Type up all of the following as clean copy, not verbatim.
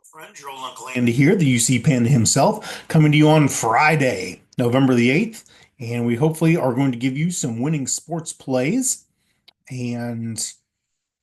Friend Joel Uncle Andy here, the UC Panda himself, coming to you on Friday, November the 8th. And we hopefully are going to give you some winning sports plays. And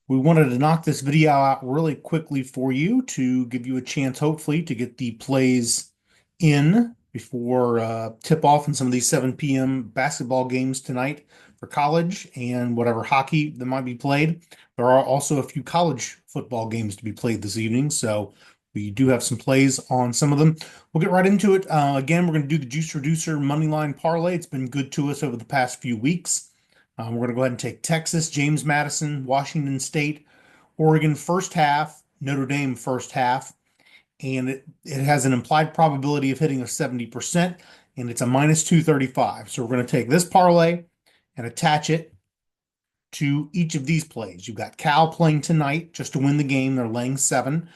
we wanted to knock this video out really quickly for you to give you a chance, hopefully, to get the plays in before tip off in some of these 7 p.m. basketball games tonight for college and whatever hockey that might be played. There are also a few college football games to be played this evening, so we do have some plays on some of them. We'll get right into it. Again, we're going to do the Juice Reducer money line parlay. It's been good to us over the past few weeks. We're going to go ahead and take Texas, James Madison, Washington State, Oregon first half, Notre Dame first half, and it has an implied probability of hitting of 70%, and it's a minus 235. So we're going to take this parlay and attach it to each of these plays. You've got Cal playing tonight just to win the game. They're laying 7.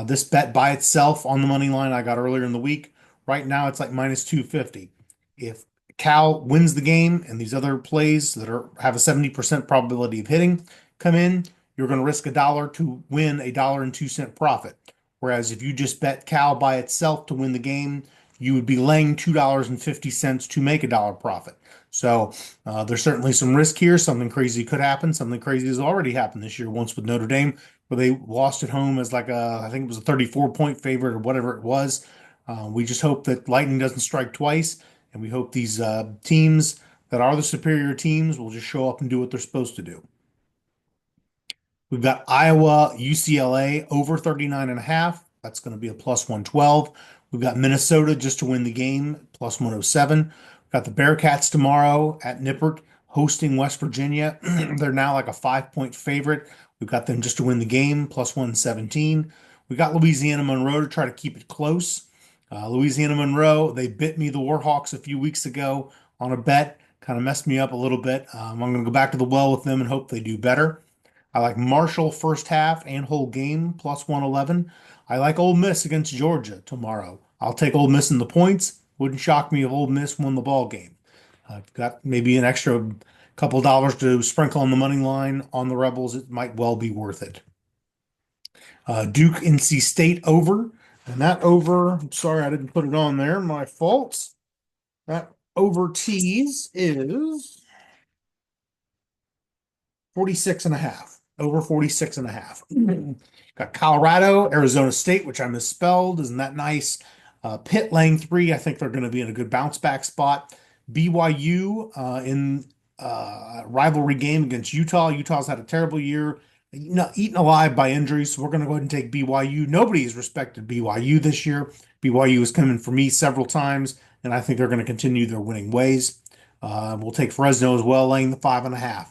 This bet by itself on the money line I got earlier in the week. Right now it's like minus 250. If Cal wins the game and these other plays that have a 70% probability of hitting come in, you're going to risk $1 to win $1.02 profit. Whereas if you just bet Cal by itself to win the game, you would be laying $2.50 to make $1 profit. So there's certainly some risk here. Something crazy could happen. Something crazy has already happened this year once with Notre Dame, where they lost at home as I think it was a 34-point favorite or whatever it was. We just hope that lightning doesn't strike twice, and we hope these teams that are the superior teams will just show up and do what they're supposed to do. We've got Iowa, UCLA over 39.5. That's going to be a plus 112. We've got Minnesota just to win the game, plus 107. We've got the Bearcats tomorrow at Nippert hosting West Virginia. They're now like a 5-point favorite. We've got them just to win the game, plus 117. We got Louisiana Monroe to try to keep it close. Louisiana Monroe, they bit me the Warhawks a few weeks ago on a bet, kind of messed me up a little bit. I'm going to go back to the well with them and hope they do better. I like Marshall first half and whole game plus 111. I like Ole Miss against Georgia tomorrow. I'll take Ole Miss in the points. Wouldn't shock me if Ole Miss won the ball game. I've got maybe an extra couple dollars to sprinkle on the money line on the Rebels. It might well be worth it. Duke NC State over. And that over, I'm sorry I didn't put it on there. My fault. That over tease is 46.5. Over 46.5. Got Colorado, Arizona State, which I misspelled. Isn't that nice? Pitt laying 3. I think they're going to be in a good bounce back spot. BYU in rivalry game against Utah. Utah's had a terrible year, eaten alive by injuries. So we're going to go ahead and take BYU. Nobody has respected BYU this year. BYU has come in for me several times, and I think they're going to continue their winning ways. We'll take Fresno as well, laying the 5.5.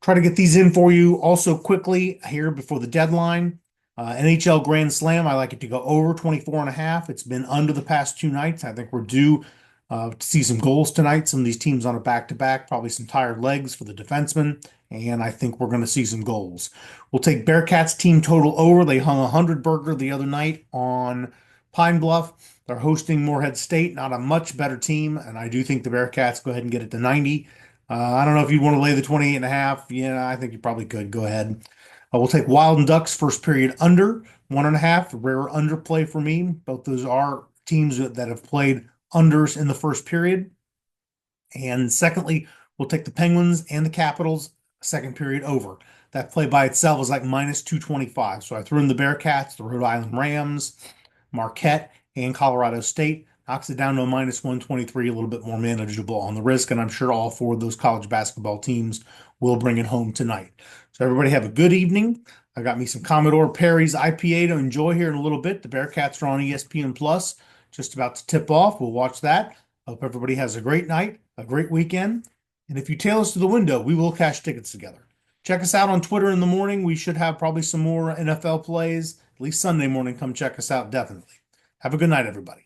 Try to get these in for you also quickly here before the deadline. NHL Grand Slam, I like it to go over 24.5. It's been under the past 2 nights. I think we're due to see some goals tonight. Some of these teams on a back-to-back, probably some tired legs for the defensemen, and I think we're going to see some goals. We'll take Bearcats team total over. They hung a 100-burger the other night on Pine Bluff. They're hosting Morehead State, not a much better team, and I do think the Bearcats go ahead and get it to 90. I don't know if you want to lay the 28.5. Yeah, I think you probably could. Go ahead. We'll take Wild and Ducks first period under 1.5. Rare underplay for me. Both those are teams that have played unders in the first period. And secondly, we'll take the Penguins and the Capitals second period over. That play by itself is like minus 225. So I threw in the Bearcats, the Rhode Island Rams, Marquette, and Colorado State. Knocks it down to a minus 123, a little bit more manageable on the risk. And I'm sure all 4 of those college basketball teams will bring it home tonight. So everybody have a good evening. I got me some Commodore Perry's IPA to enjoy here in a little bit. The Bearcats are on ESPN Plus, just about to tip off. We'll watch that. Hope everybody has a great night, a great weekend. And if you tail us to the window, we will cash tickets together. Check us out on Twitter in the morning. We should have probably some more NFL plays. At least Sunday morning, come check us out, definitely. Have a good night, everybody.